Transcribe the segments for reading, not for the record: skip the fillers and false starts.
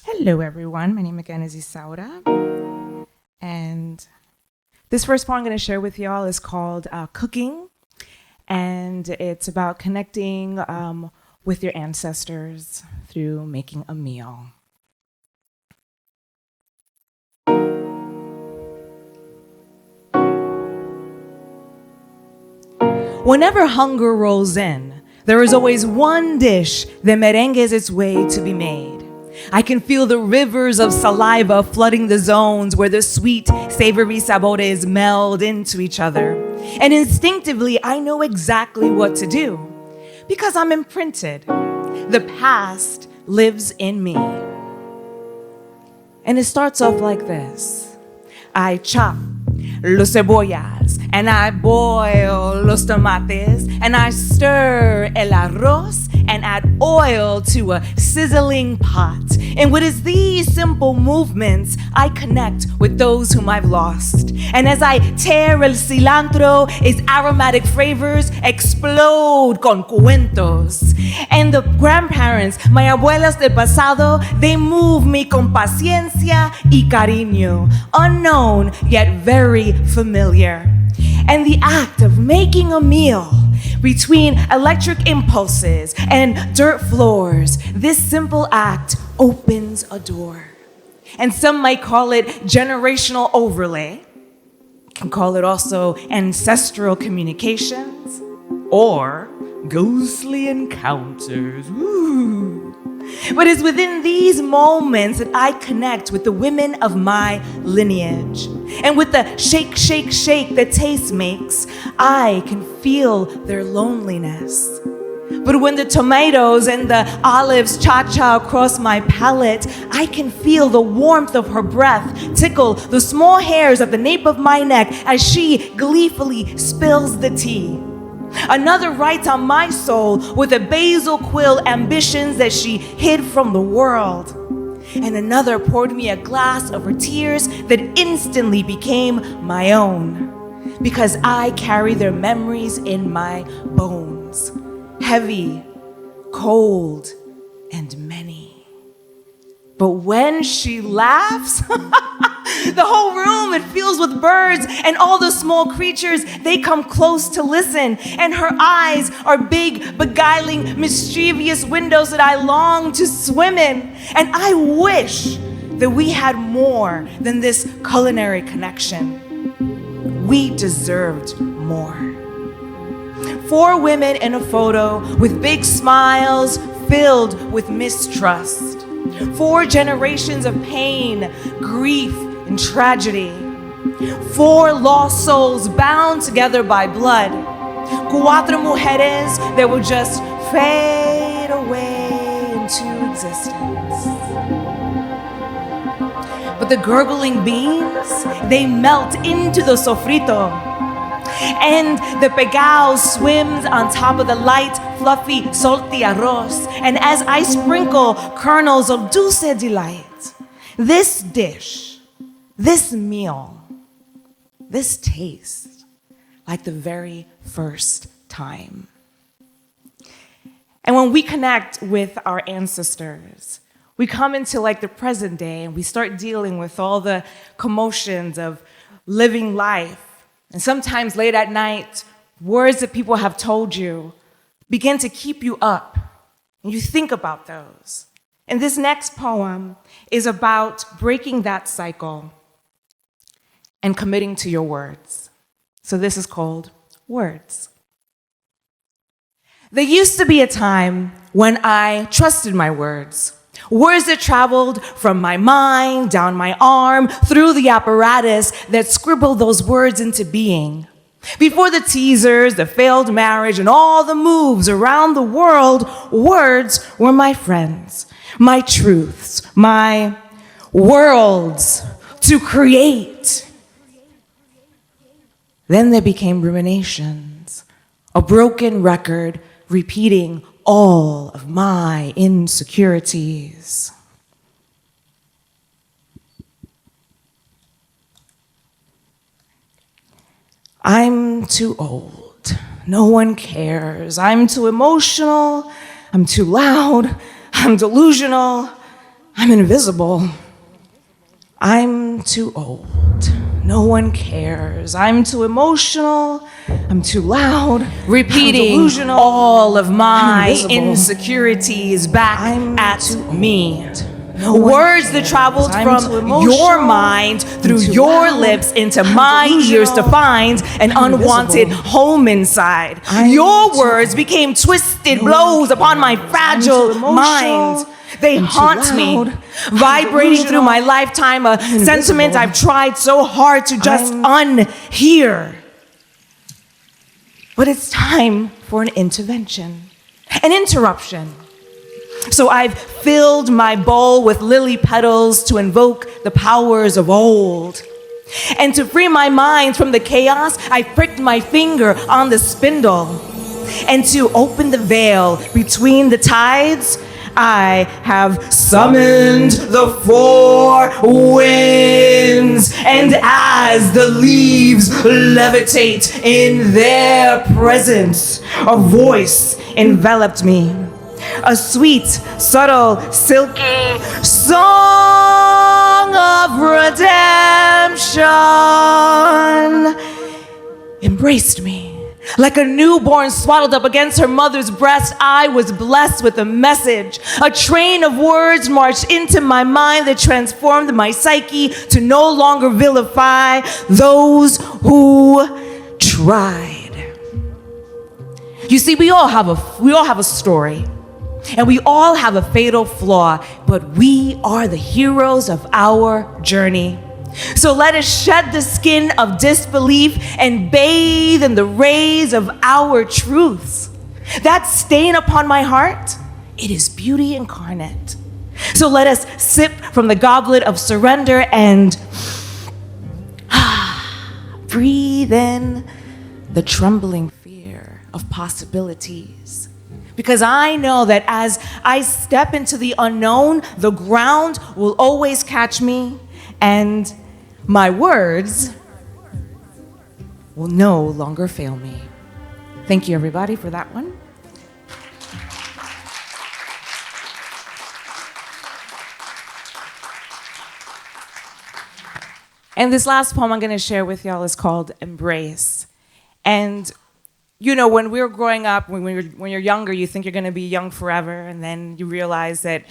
Hello, everyone. My name again is Yzaura. And this first poem I'm going to share with y'all is called Cooking. And it's about connecting with your ancestors through making a meal. Whenever hunger rolls in, there is always one dish that merengues its way to be made. I can feel the rivers of saliva flooding the zones where the sweet, savory sabores meld into each other. And instinctively, I know exactly what to do because I'm imprinted. The past lives in me. And it starts off like this. I chop los cebollas, and I boil los tomates, and I stir el arroz and add oil to a sizzling pot. And with these simple movements, I connect with those whom I've lost. And as I tear el cilantro, its aromatic flavors explode con cuentos. And the grandparents, my abuelas del pasado, they move me con paciencia y cariño, unknown yet very familiar. And the act of making a meal between electric impulses and dirt floors, this simple act opens a door. And some might call it generational overlay, can call it also ancestral communications, or ghostly encounters. Ooh. But it's within these moments that I connect with the women of my lineage. And with the shake, shake, shake that taste makes, I can feel their loneliness. But when the tomatoes and the olives cha-cha across my palate, I can feel the warmth of her breath tickle the small hairs at the nape of my neck as she gleefully spills the tea. Another writes on my soul with the basil quill ambitions that she hid from the world. And another poured me a glass of her tears that instantly became my own, because I carry their memories in my bones, heavy, cold, and many. But when she laughs, the whole room, it fills with birds, and all the small creatures, they come close to listen. And her eyes are big, beguiling, mischievous windows that I long to swim in. And I wish that we had more than this culinary connection. We deserved more. 4 women in a photo with big smiles filled with mistrust. 4 generations of pain, grief, and tragedy. 4 lost souls bound together by blood. 4 mujeres that will just fade away into existence. But the gurgling beans, they melt into the sofrito. And the pegao swims on top of the light, fluffy, salty arroz. And as I sprinkle kernels of dulce delight, this dish, this meal, this tastes like the very first time. And when we connect with our ancestors, we come into like the present day and we start dealing with all the commotions of living life. And sometimes late at night, words that people have told you begin to keep you up, and you think about those. And this next poem is about breaking that cycle and committing to your words. So this is called Words. There used to be a time when I trusted my words. Words that traveled from my mind, down my arm, through the apparatus that scribbled those words into being. Before the teasers, the failed marriage, and all the moves around the world, words were my friends, my truths, my worlds to create. Then they became ruminations, a broken record repeating all of my insecurities. I'm too old. No one cares. I'm too emotional. I'm too loud. I'm delusional. I'm invisible. I'm too old. No one cares. I'm too emotional. I'm too loud. Repeating all of my insecurities back at me. Words that traveled from your mind through your lips into my ears to find an unwanted home inside. Your words became twisted blows upon my fragile mind. They haunt me, vibrating through my lifetime, a sentiment I've tried so hard to just unhear. But it's time for an intervention, an interruption. So I've filled my bowl with lily petals to invoke the powers of old. And to free my mind from the chaos, I pricked my finger on the spindle. And to open the veil between the tides, I have summoned the four winds, and as the leaves levitate in their presence, a voice enveloped me. A sweet, subtle, silky song of redemption embraced me. Like a newborn swaddled up against her mother's breast, I was blessed with a message. A train of words marched into my mind that transformed my psyche to no longer vilify those who tried. You see, we all have a story, and we all have a fatal flaw, but we are the heroes of our journey. So let us shed the skin of disbelief and bathe in the rays of our truths. That stain upon my heart, it is beauty incarnate. So let us sip from the goblet of surrender and breathe in the trembling fear of possibilities. Because I know that as I step into the unknown, the ground will always catch me, and my words will no longer fail me. Thank you, everybody, for that one. And this last poem I'm going to share with y'all is called Embrace. And you know, when we're growing up, when you're younger, you think you're going to be young forever, and then you realize that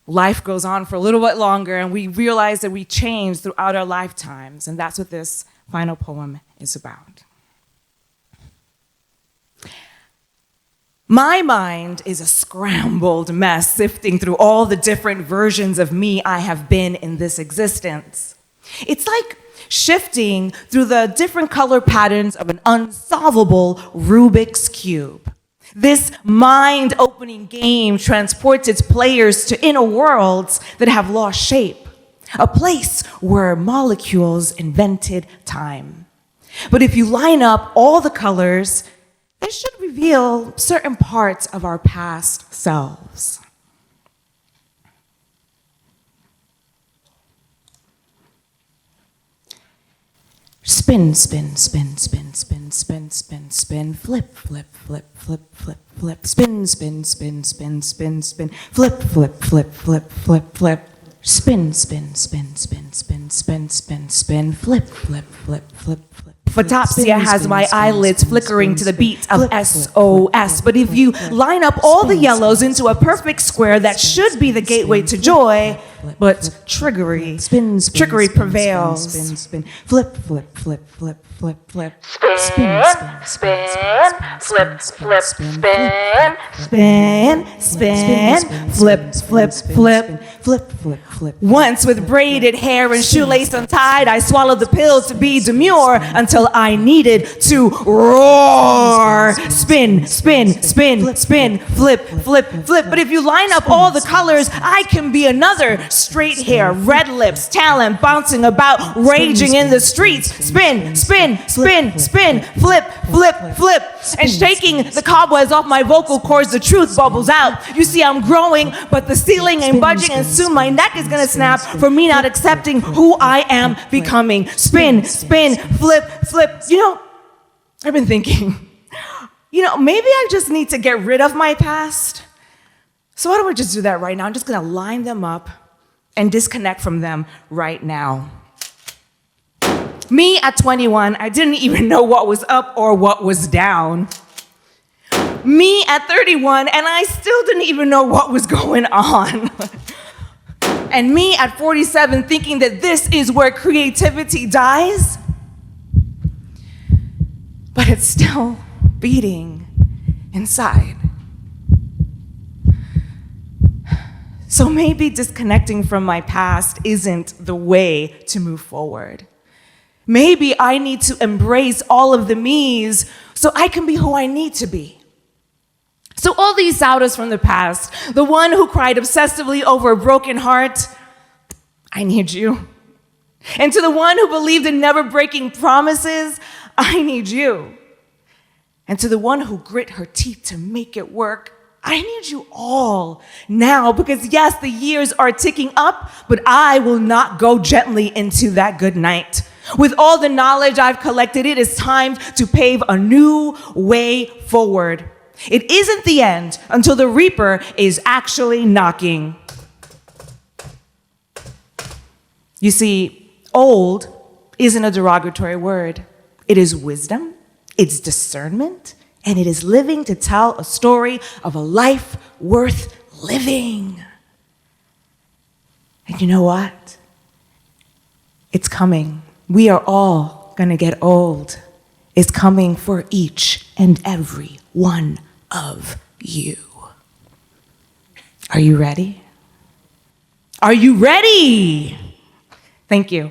life goes on for a little bit longer, and we realize that we change throughout our lifetimes, and that's what this final poem is about. My mind is a scrambled mess, sifting through all the different versions of me I have been in this existence. It's like shifting through the different color patterns of an unsolvable Rubik's Cube. This mind-opening game transports its players to inner worlds that have lost shape, a place where molecules invented time. But if you line up all the colors, they should reveal certain parts of our past selves. Spin, spin, spin, spin, spin, spin, spin, spin, flip, flip, flip, flip, flip, flip, spin, spin, spin, spin, spin, spin, flip, flip, flip, flip, flip, flip, spin, spin, spin, spin, spin, spin, spin, spin, flip, flip, flip, flip, flip. Photopsia has my eyelids flickering to the beat of SOS. But if you line up all the yellows into a perfect square, that should be the gateway to joy, but trickery prevails. Spin, spin, flip, flip, flip, flip, flip, flip. Spin, spin, spin, flip, flip, spin, spin, spin, flip, flip, flip, flip, flip, flip. Once with braided hair and shoelace untied, I swallowed the pill to be demure until I needed to roar. Spin, spin, spin, spin, flip, flip, flip. But if you line up all the colors, I can be another. Straight hair, red lips, talent, bouncing about, raging in the streets. Spin, spin, spin, spin, flip, flip, flip. And shaking the cobwebs off my vocal cords, the truth bubbles out. You see, I'm growing, but the ceiling ain't budging, and soon my neck is gonna snap for me not accepting who I am becoming. Spin, spin, flip, flip. You know, I've been thinking, maybe I just need to get rid of my past So why don't we just do that right now? I'm just gonna line them up and disconnect from them right now. Me at 21, I didn't even know what was up or what was down. Me at 31, and I still didn't even know what was going on. And me at 47, thinking that this is where creativity dies, but it's still beating inside. So maybe disconnecting from my past isn't the way to move forward. Maybe I need to embrace all of the me's so I can be who I need to be. So all these Yzauras from the past, the one who cried obsessively over a broken heart, I need you. And to the one who believed in never breaking promises, I need you. And to the one who grit her teeth to make it work, I need you all now, because yes, the years are ticking up, but I will not go gently into that good night. With all the knowledge I've collected, it is time to pave a new way forward. It isn't the end until the reaper is actually knocking. You see, old isn't a derogatory word. It is wisdom, it's discernment, and it is living to tell a story of a life worth living. And you know what? It's coming. We are all gonna get old. It's coming for each and every one of you. Are you ready? Are you ready? Thank you.